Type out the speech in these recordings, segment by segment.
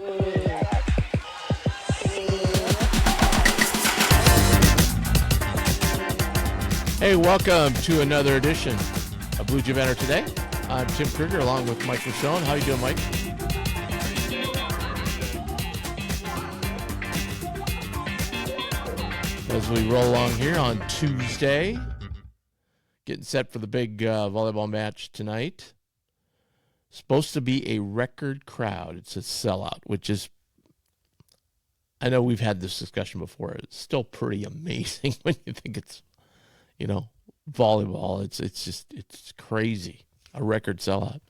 Hey, welcome to another edition of BJB Today. I'm Tim Kruger along with Mike Rochon. How you doing, Mike? As we roll along here on Tuesday, getting set for the big volleyball match tonight. Supposed to be a record crowd. It's a sellout, which is, I know we've had this discussion before. It's still pretty amazing when you think it's, volleyball. It's crazy. A record sellout.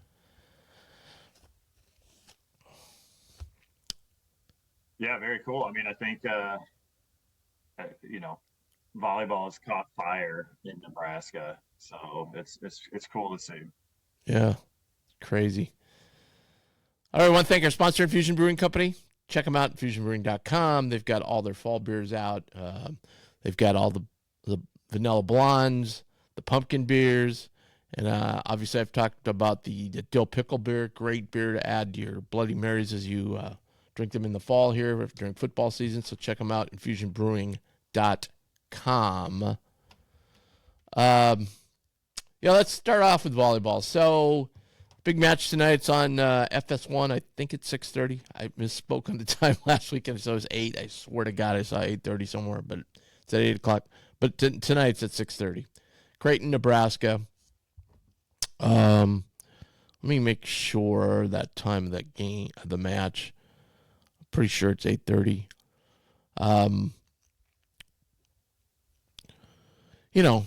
Yeah, very cool. I mean, I think, volleyball has caught fire in Nebraska, so it's cool to see. Yeah, crazy. All right, I want to thank our sponsor, Infusion Brewing Company. Check them out at infusionbrewing.com. They've got all their fall beers out. They've got all the vanilla blondes, the pumpkin beers, and obviously I've talked about the dill pickle beer. Great beer to add to your Bloody Marys as you drink them in the fall here during football season. So check them out, infusionbrewing.com. Let's start off with volleyball. So big match tonight. It's on FS1. I think it's 6:30. I misspoke on the time last weekend, so it was 8. I swear to God I saw 8:30 somewhere, but it's at 8 o'clock. But tonight it's at 6:30. Creighton, Nebraska. Let me make sure that time of that game, the match. I'm pretty sure it's 8:30.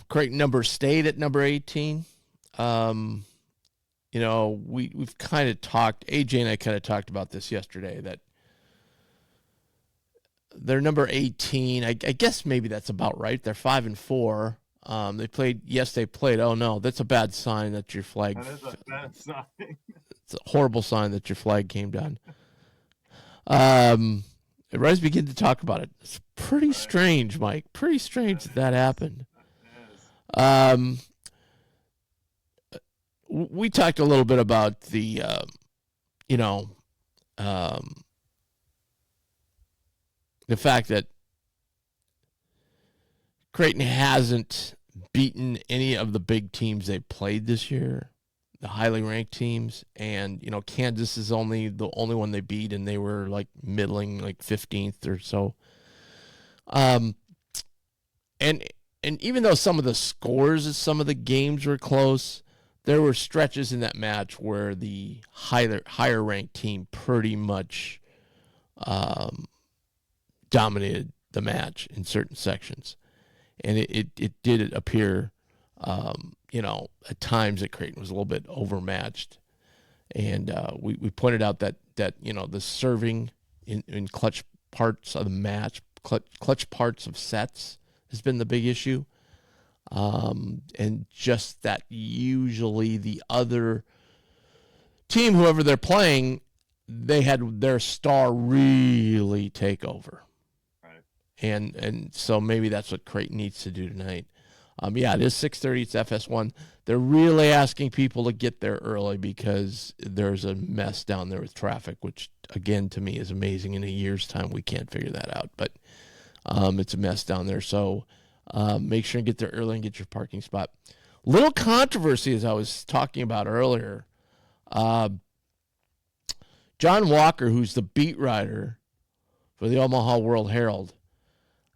Creighton number stayed at number 18. We've kind of talked, AJ and I kind of talked about this yesterday, that they're number 18. I guess maybe that's about right. They're 5-4. They played. Oh no, that's a bad sign that your flag. That is a bad sign. It's a horrible sign that your flag came down. Everybody's beginning to talk about it. It's pretty strange, Mike. Pretty strange that happened. We talked a little bit about the, the fact that Creighton hasn't beaten any of the big teams they played this year, the highly ranked teams, and Kansas is the only one they beat, and they were like middling, like 15th or so. And even though some of the scores of some of the games were close, there were stretches in that match where the higher ranked team pretty much dominated the match in certain sections. And it did appear, at times that Creighton was a little bit overmatched. And we pointed out that the serving in clutch parts of the match, clutch parts of sets has been the big issue. And just that usually the other team, whoever they're playing, they had their star really take over. Right. And so maybe that's what Creighton needs to do tonight. It is 6:30. It's FS1. They're really asking people to get there early because there's a mess down there with traffic, which, again, to me is amazing. In a year's time, we can't figure that out. But it's a mess down there. So make sure and get there early and get your parking spot. Little controversy, as I was talking about earlier. John Walker, who's the beat writer for the Omaha World Herald,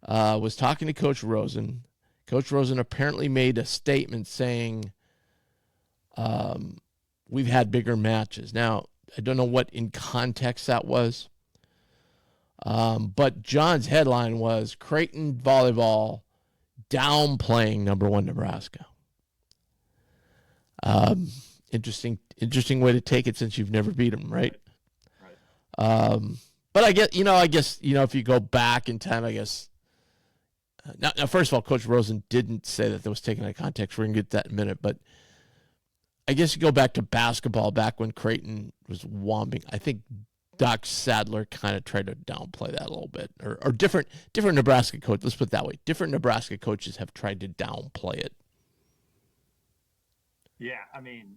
was talking to Coach Rosen. Coach Rosen apparently made a statement saying, we've had bigger matches. Now, I don't know what in context that was. But John's headline was Creighton volleyball downplaying number 1 Nebraska. Interesting way to take it since you've never beat them, right? Right. But I guess if you go back in time, I guess. Now, first of all, Coach Rosen didn't say that was taken out of context. We're going to get that in a minute. But I guess you go back to basketball, back when Creighton was whomping. I think Doc Sadler kind of tried to downplay that a little bit. Or different Nebraska coaches, let's put it that way. Different Nebraska coaches have tried to downplay it. Yeah, I mean,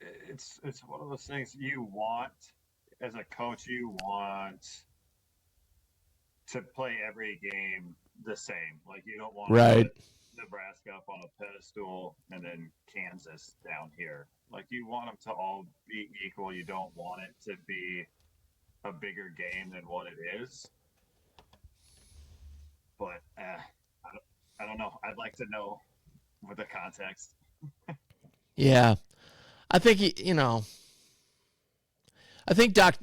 it's one of those things you want as a coach, you want to play every game the same. Like you don't want to Right. put Nebraska up on a pedestal and then Kansas down here. Like you want them to all be equal. You don't want it to be a bigger game than what it is. But I don't know. I'd like to know with the context. Yeah. I think, you know, I think I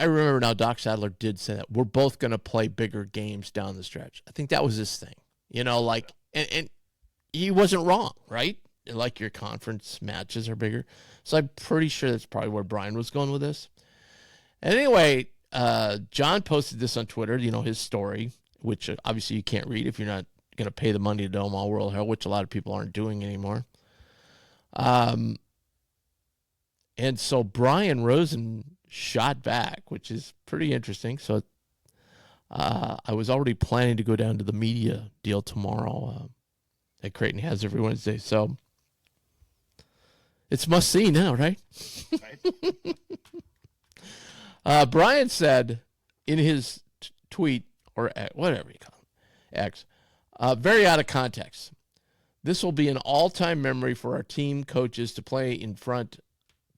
remember now Doc Sadler did say that we're both going to play bigger games down the stretch. I think that was his thing, you know, like, and he wasn't wrong, right? Like your conference matches are bigger. So I'm pretty sure that's probably where Brian was going with this. And anyway, John posted this on Twitter, you know, his story, which obviously you can't read if you're not going to pay the money to Omaha World Herald, which a lot of people aren't doing anymore. And so Brian Rosen shot back, which is pretty interesting. So I was already planning to go down to the media deal tomorrow that Creighton has every Wednesday. So it's must see now, right? Right. Brian said in his tweet, or whatever you call it, X, very out of context. This will be an all-time memory for our team coaches to play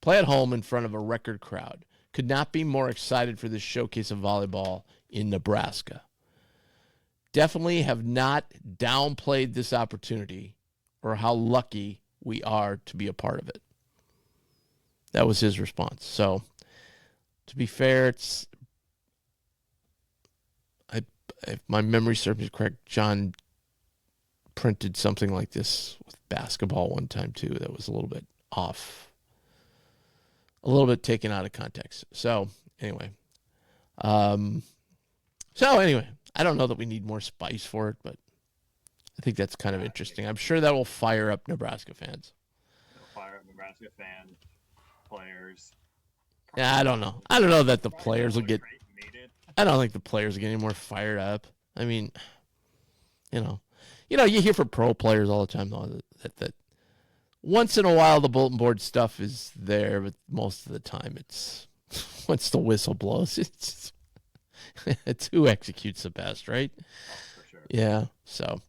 at home in front of a record crowd. Could not be more excited for this showcase of volleyball in Nebraska. Definitely have not downplayed this opportunity or how lucky we are to be a part of it. That was his response. So, to be fair, if my memory serves me correct, John printed something like this with basketball one time too that was a little bit off, a little bit taken out of context. So anyway, I don't know that we need more spice for it, but I think that's kind of interesting. I'm sure that will fire up Nebraska fans. It'll fire up Nebraska fans, players. Yeah, I don't know. I don't know that the players will get. Needed. I don't think the players are getting more fired up. I mean, you hear from pro players all the time though that once in a while the bulletin board stuff is there, but most of the time it's once the whistle blows, it's who executes the best, right? Oh, for sure. Yeah. So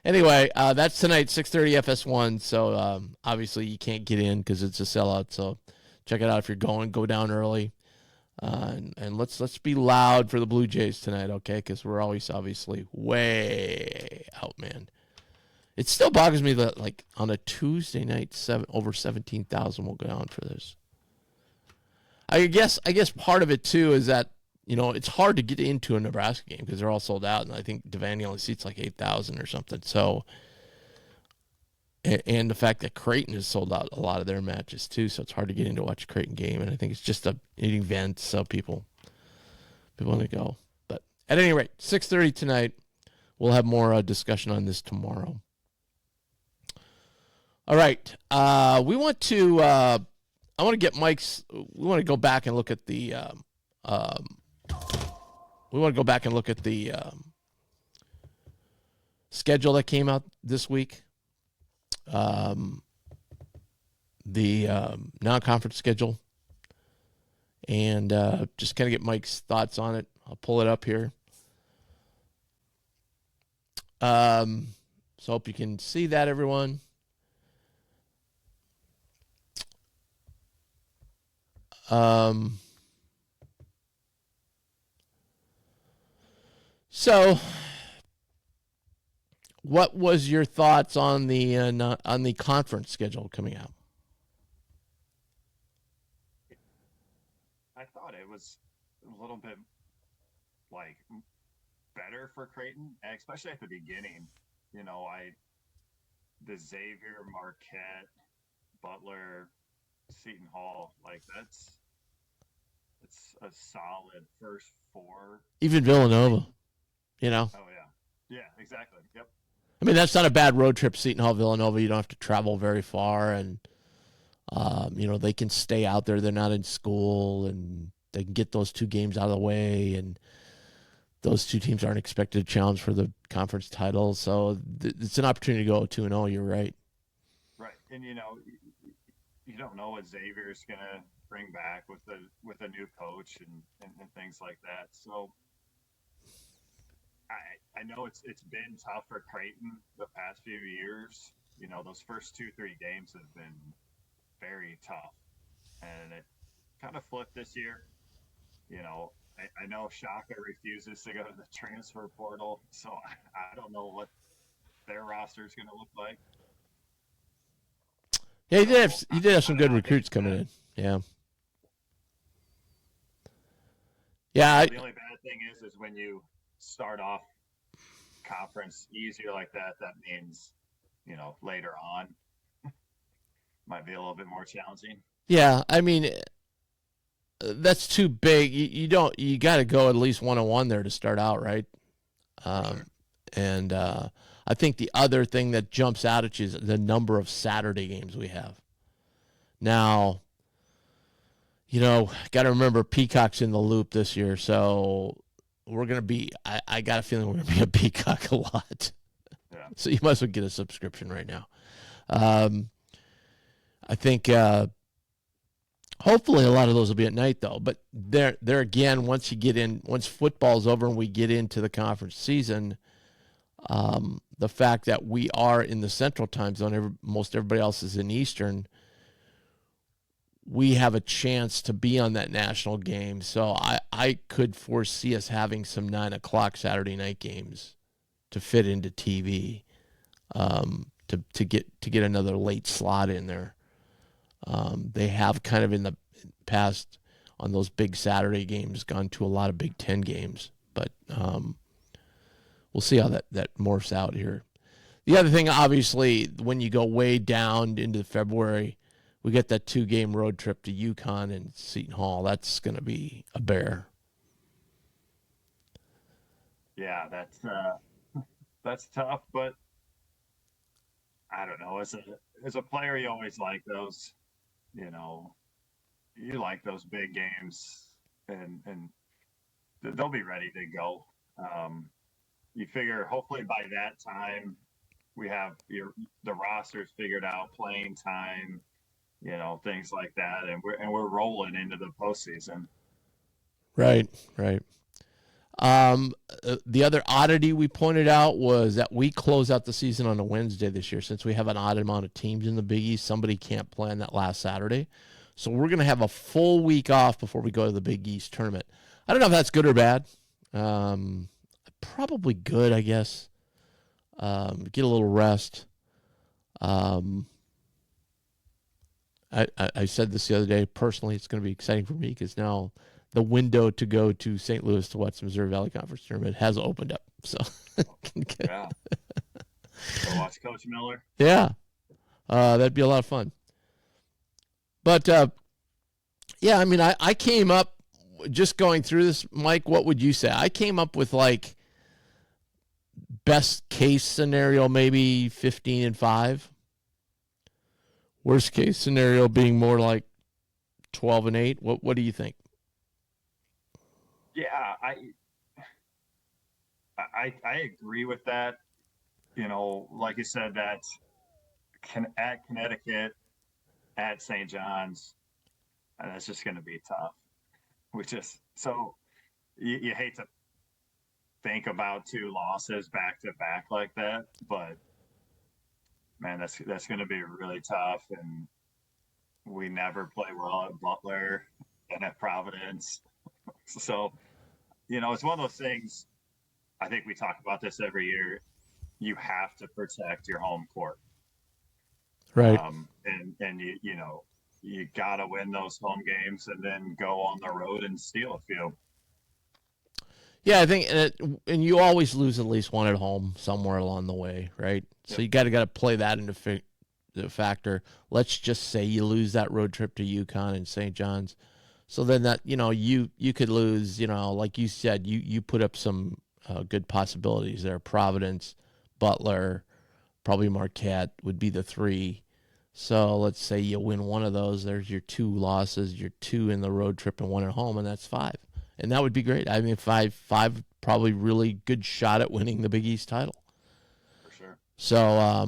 anyway, that's tonight, 6:30 FS1. So obviously you can't get in because it's a sellout. So check it out if you're going. Go down early. And let's be loud for the Blue Jays tonight, okay? Because we're always obviously way outmanned. It still boggles me that like on a Tuesday night, over 17,000 will go down for this. I guess part of it too is that it's hard to get into a Nebraska game because they're all sold out, and I think Devaney only seats like 8,000 or something. So. And the fact that Creighton has sold out a lot of their matches too, so it's hard to get in to watch a Creighton game. And I think it's just an event, so people want to go. But at any rate, 6:30 tonight. We'll have more discussion on this tomorrow. All right, we want to. I want to get Mike's. We want to go back and look at the. We want to go back and look at the schedule that came out this week. The non-conference schedule, and just kind of get Mike's thoughts on it. I'll pull it up here. So hope you can see that, everyone. So what was your thoughts on the conference schedule coming out? I thought it was a little bit like better for Creighton, especially at the beginning. The Xavier, Marquette, Butler, Seton Hall, like it's a solid first four. Even Villanova, Oh yeah, yeah, exactly. Yep. I mean, that's not a bad road trip, Seton Hall, Villanova. You don't have to travel very far, and they can stay out there. They're not in school, and they can get those two games out of the way, and those two teams aren't expected to challenge for the conference title. So it's an opportunity to go 2-0. You're right. Right, and you don't know what Xavier's gonna bring back with a new coach and things like that. So I know it's been tough for Creighton the past few years. You know, those first 2-3 games have been very tough, and it kind of flipped this year. You know, I know Shaka refuses to go to the transfer portal, so I don't know what their roster is going to look like. Yeah, he did have some good know, recruits coming in. Yeah. Yeah. The only bad thing is when you start off conference easier like that, that means, you know, later on might be a little bit more challenging. Yeah, I mean, that's too big. You got to go at least 1-1 there to start out, right? Sure. And I think the other thing that jumps out at you is the number of Saturday games we have. Now, you know, got to remember Peacock's in the loop this year, so we're going to be, I got a feeling we're going to be a Peacock a lot. Yeah. So you must as well get a subscription right now. I think hopefully a lot of those will be at night, though. But there again, once football's over and we get into the conference season, the fact that we are in the Central time zone, most everybody else is in Eastern, we have a chance to be on that national game. So I could foresee us having some 9 o'clock Saturday night games to fit into TV, to get another late slot in there. They have kind of in the past on those big Saturday games gone to a lot of Big Ten games, but we'll see how that morphs out here. The other thing, obviously, when you go way down into February, we get that 2-game road trip to UConn and Seton Hall. That's going to be a bear. Yeah, that's tough, but I don't know. As a player, you always like those. You know, you like those big games, and they'll be ready to go. You figure hopefully by that time we have the rosters figured out, playing time, you know, things like that, and we're rolling into the postseason. Right. The other oddity we pointed out was that we close out the season on a Wednesday this year. Since we have an odd amount of teams in the Big East, somebody can't plan that last Saturday. So we're going to have a full week off before we go to the Big East tournament. I don't know if that's good or bad. Probably good, I guess. Get a little rest. I said this the other day. Personally, it's going to be exciting for me because now the window to go to St. Louis to watch the Missouri Valley Conference tournament has opened up. So, yeah. Go watch Coach Miller. Yeah, that'd be a lot of fun. But yeah, I mean, I came up just going through this, Mike. What would you say? I came up with like best case scenario, maybe 15-5. Worst case scenario being more like 12-8. What do you think? Yeah, I agree with that. You know, like you said, that at Connecticut, at St. John's, and that's just going to be tough. You hate to think about 2 losses back to back like that, but man, that's going to be really tough. And we never play well at Butler and at Providence. So, you know, it's one of those things. I think we talk about this every year. You have to protect your home court, right? And you know, you got to win those home games and then go on the road and steal a few. Yeah, I think, and you always lose at least one at home somewhere along the way, right? Yep. So you got to play that into the factor. Let's just say you lose that road trip to UConn and St. John's. So then that, you know, you could lose, you know, like you said, you put up some good possibilities there. Providence, Butler, probably Marquette would be the 3. So let's say you win one of those. There's your 2 losses, your 2 in the road trip and 1 at home, and that's 5. And that would be great. I mean, 5 probably really good shot at winning the Big East title. For sure. So,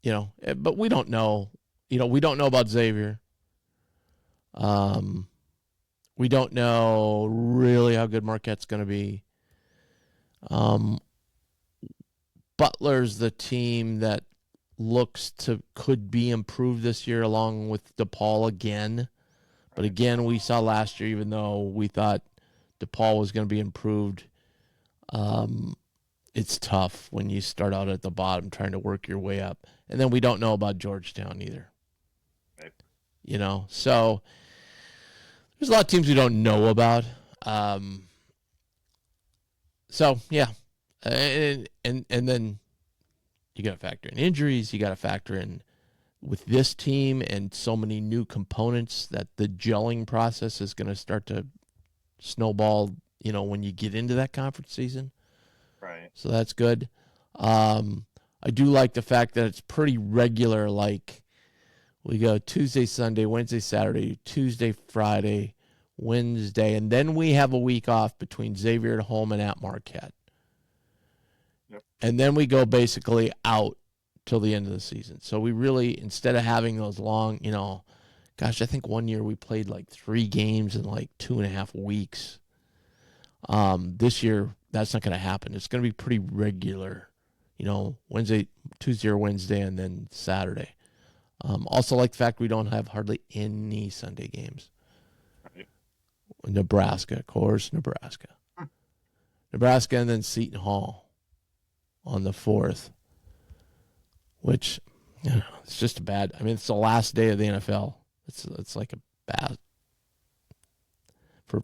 you know, but we don't know. You know, we don't know about Xavier. We don't know really how good Marquette's going to be. Butler's the team that could be improved this year, along with DePaul again. But again, we saw last year, even though we thought DePaul was going to be improved, it's tough when you start out at the bottom trying to work your way up. And then we don't know about Georgetown either. Right. So there's a lot of teams we don't know about. So yeah, and then you got to factor in injuries. You got to factor in with this team and so many new components that the gelling process is going to start to snowball. When you get into that conference season. Right. So that's good. I do like the fact that it's pretty regular. Like we go Tuesday, Sunday, Wednesday, Saturday, Tuesday, Friday, Wednesday, and then we have a week off between Xavier at home and at Marquette. Yep. And then we go basically out till the end of the season. So we really, instead of having those long, I think one year we played like 3 games in like 2.5 weeks. This year, that's not going to happen. It's going to be pretty regular, Wednesday, Tuesday or Wednesday, and then Saturday. Also like the fact we don't have hardly any Sunday games. Right. Nebraska, of course, Nebraska. Nebraska and then Seton Hall on the 4th, which, it's just a bad. I mean, it's the last day of the NFL. It's like a bad.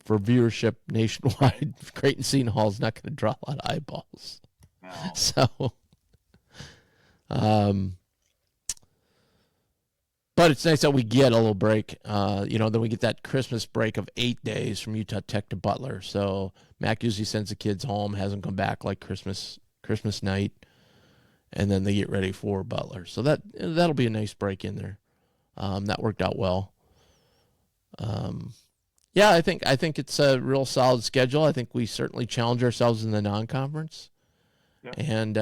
For viewership nationwide, Creighton Seton Hall is not going to draw a lot of eyeballs. No. So, but it's nice that we get a little break. Then we get that Christmas break of 8 days from Utah Tech to Butler. So Mac usually sends the kids home, hasn't come back like Christmas night, and then they get ready for Butler. So that'll be a nice break in there. That worked out well. Yeah, I think it's a real solid schedule. I think we certainly challenge ourselves in the non-conference. Yep. And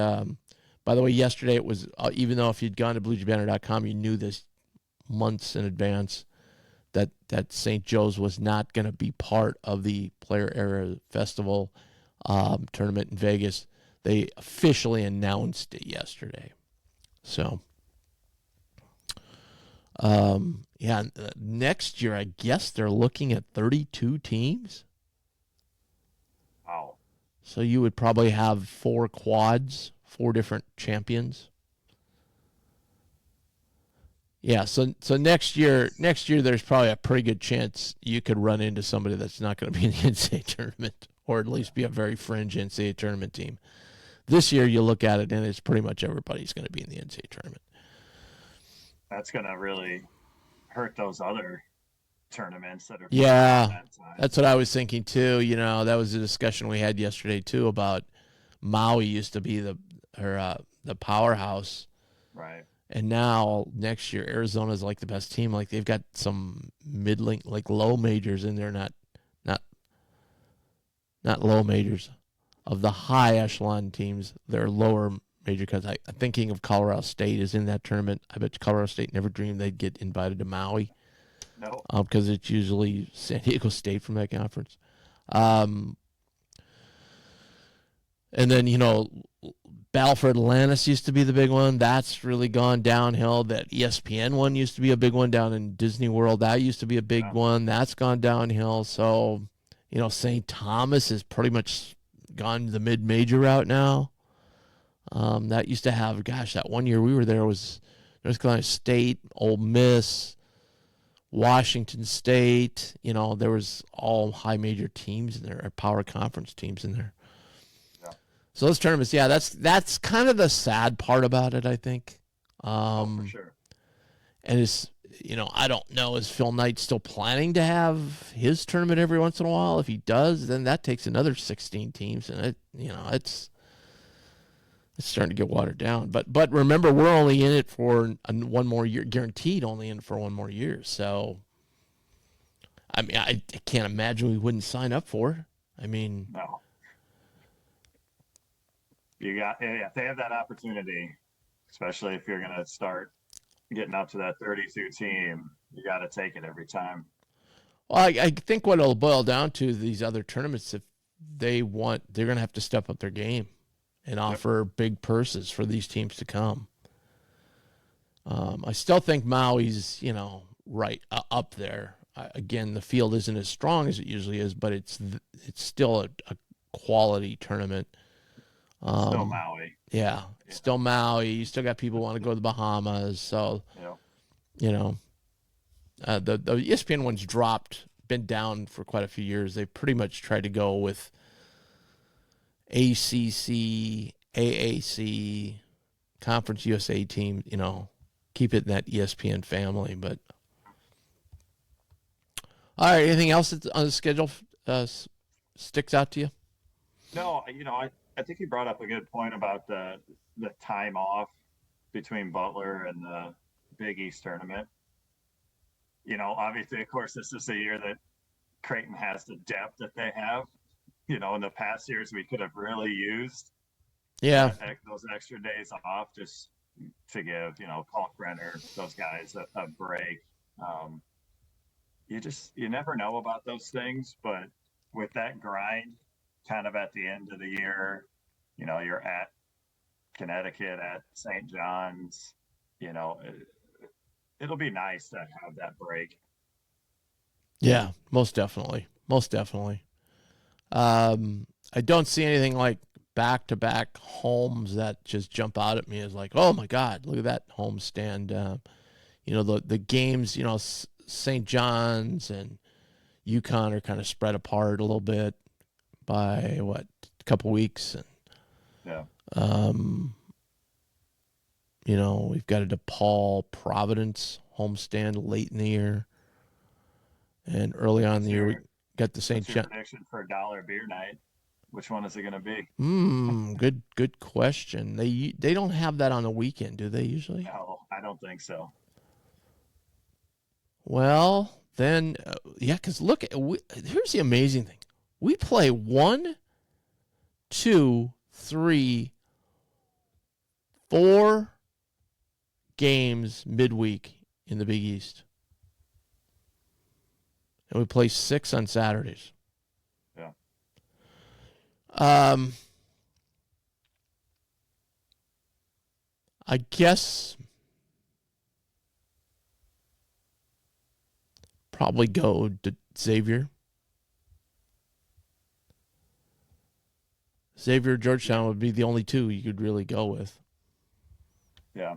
by the way, yesterday it was, even though if you'd gone to BlueJayBanner.com, you knew this months in advance that St. Joe's was not going to be part of the Player Era Festival tournament in Vegas. They officially announced it yesterday. So, next year, I guess they're looking at 32 teams. Wow. So you would probably have 4 quads, 4 different champions. Yeah, so next year there's probably a pretty good chance you could run into somebody that's not going to be in the NCAA tournament, or at least be a very fringe NCAA tournament team. This year you look at it and it's pretty much everybody's going to be in the NCAA tournament. That's going to really hurt those other tournaments that are. Yeah, that's what I was thinking too. That was a discussion we had yesterday too about Maui used to be the powerhouse, right? And now next year Arizona's like the best team. Like they've got some middling, like low majors in there, not low majors of the high echelon teams. They're lower major because I'm thinking of Colorado State is in that tournament. I bet Colorado State never dreamed they'd get invited to Maui. No. Because it's usually San Diego State from that conference. And then, Balfour Atlantis used to be the big one. That's really gone downhill. That ESPN one used to be a big one down in Disney World. That used to be a big one. That's gone downhill. So, St. Thomas is pretty much gone the mid-major route now. That used to have, that one year we were there was North Carolina State, Ole Miss, Washington State. There was all high major teams in there, or power conference teams in there. Yeah. So those tournaments, that's kind of the sad part about it, I think. For sure. And it's, I don't know, is Phil Knight still planning to have his tournament every once in a while? If he does, then that takes another 16 teams, and it's starting to get watered down. But remember, we're only in it for one more year, guaranteed only in it for one more year. So, I mean, I can't imagine we wouldn't sign up for it. I mean, no. If they have that opportunity, especially if you're going to start getting up to that 32 team, you got to take it every time. Well, I think what it'll boil down to these other tournaments, if they want, they're going to have to step up their game and offer big purses for these teams to come. I still think Maui's, right up there. Again, the field isn't as strong as it usually is, but it's still a quality tournament. Still Maui. Yeah, still Maui. You still got people who want to go to the Bahamas. So, the ESPN one's been down for quite a few years. They pretty much tried to go with ACC, AAC, Conference USA team, keep it in that ESPN family. But all right, anything else that's on the schedule sticks out to you? No, I think you brought up a good point about the time off between Butler and the Big East tournament. Obviously, of course, this is the year that Creighton has the depth that they have. In the past years, we could have really used those extra days off just to give, Kalkbrenner, those guys a break. You never know about those things, but with that grind kind of at the end of the year, you're at Connecticut, at St. John's, it'll be nice to have that break. Yeah, most definitely. Most definitely. I don't see anything like back-to-back homes that just jump out at me as like, oh my God, look at that homestand. The games, St. John's and UConn are kind of spread apart a little bit by a couple weeks. And, we've got a DePaul Providence homestand late in the year. And early on in the year, we got the St. John. Prediction for $1 beer night. Which one is it going to be? Good question. They don't have that on the weekend, do they usually? No, I don't think so. Well, then, because look, here's the amazing thing. We play 1, 2, 3, 4 games midweek in the Big East. And we play 6 on Saturdays. Yeah. I guess probably go to Xavier. Xavier, Georgetown would be the only two you could really go with. Yeah.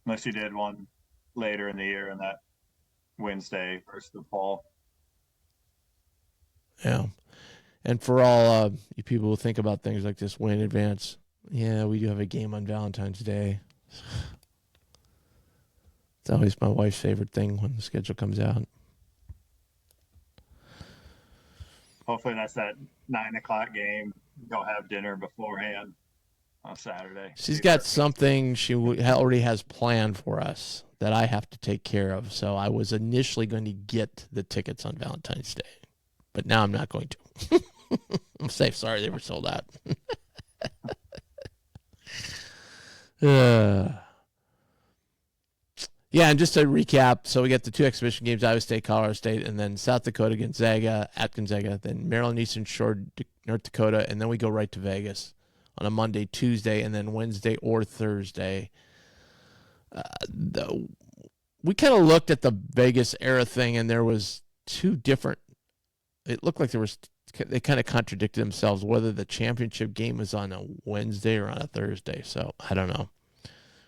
Unless you did one later in the year in that Wednesday versus the fall. Yeah. And for all you people who think about things like this way in advance, yeah, we do have a game on Valentine's Day. It's always my wife's favorite thing when the schedule comes out. Hopefully that's that 9:00 game. Go have dinner beforehand on Saturday. She's got something she already has planned for us that I have to take care of. So I was initially going to get the tickets on Valentine's Day, but now I'm not going to. I'm safe. Sorry, they were sold out. Yeah, and just to recap, so we got the 2 exhibition games, Iowa State, Colorado State, and then South Dakota, Gonzaga, at Gonzaga, then Maryland, Eastern Shore, North Dakota, and then we go right to Vegas on a Monday, Tuesday, and then Wednesday or Thursday. We kind of looked at the Vegas era thing, and there was 2 different. It looked like they kind of contradicted themselves, whether the championship game was on a Wednesday or on a Thursday. So I don't know.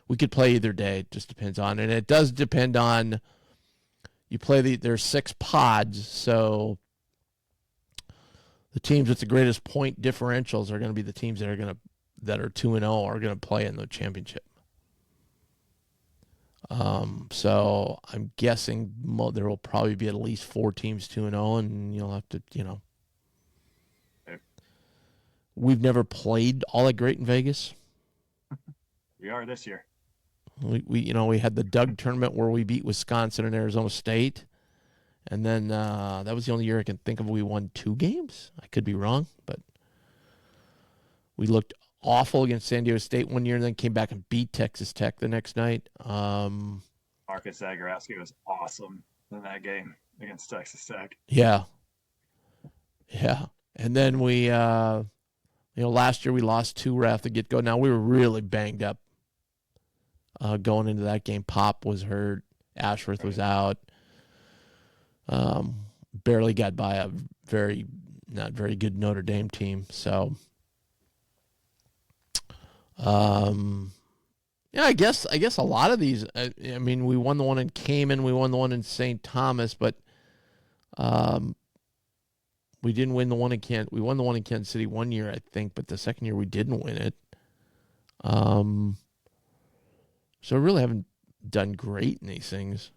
We could play either day. It just depends on, and it does depend on. You play there's 6 pods, so the teams with the greatest point differentials are going to be the teams that are 2-0 are going to play in the championship. So I'm guessing there will probably be at least 4 teams 2-0, and you'll have to, We've never played all that great in Vegas. We are this year. We had the Doug tournament where we beat Wisconsin and Arizona State, and then that was the only year I can think of we won 2 games. I could be wrong, but we looked awful against San Diego State one year and then came back and beat Texas Tech the next night. Marcus Zagorowski was awesome in that game. against Texas Tech. Yeah. Yeah. And then we, last year we lost 2 right off the get-go. Now, we were really banged up going into that game. Pop was hurt. Ashworth was out. Barely got by a not very good Notre Dame team. So, yeah, I guess a lot of these. I mean, we won the one in Cayman, we won the one in St. Thomas, but we didn't win the one in Kansas. We won the one in Kansas City one year, I think, but the second year we didn't win it. So we really haven't done great in these things.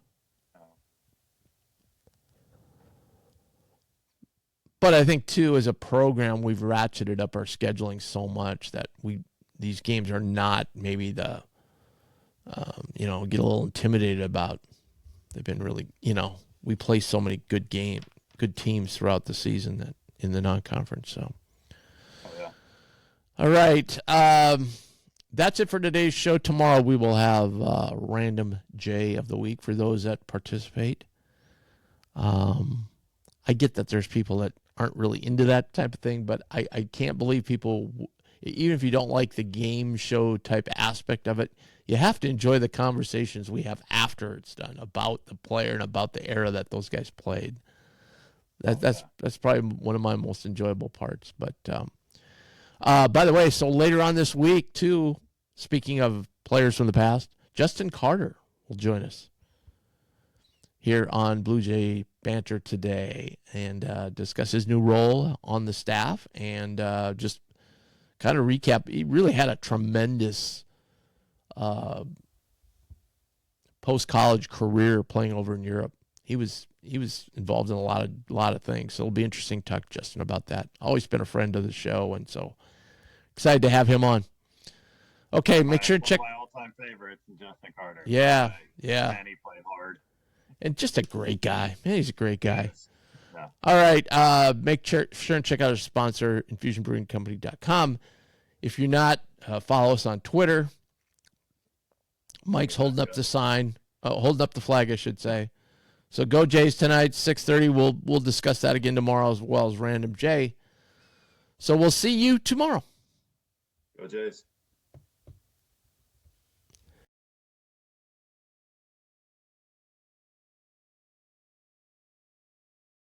But I think, too, as a program, we've ratcheted up our scheduling so much that these games are not maybe the, get a little intimidated about. They've been really, we play so many good teams throughout the season that in the non-conference. So, All right. That's it for today's show. Tomorrow we will have Random J of the Week for those that participate. I get that there's people that aren't really into that type of thing, but I can't believe people, even if you don't like the game show type aspect of it, you have to enjoy the conversations we have after it's done about the player and about the era that those guys played. That's probably one of my most enjoyable parts. But by the way, so later on this week, too, speaking of players from the past, Justin Carter will join us here on Blue Jay Banter today and discuss his new role on the staff and just kind of recap. He really had a tremendous post-college career playing over in Europe. He was involved in a lot of things, so it'll be interesting to talk to Justin about that. Always been a friend of the show, and so excited to have him on. Okay, make sure to check. One of my all-time favorites, Justin Carter. Yeah. Man, he played hard. And just a great guy. Man, he's a great guy. Yeah. All right. Make sure and check out our sponsor, infusionbrewingcompany.com. If you're not, follow us on Twitter. Mike's holding up the sign. Holding up the flag, I should say. So go Jays tonight, 6:30. We'll discuss that again tomorrow as well as Random J. So we'll see you tomorrow. Go Jays.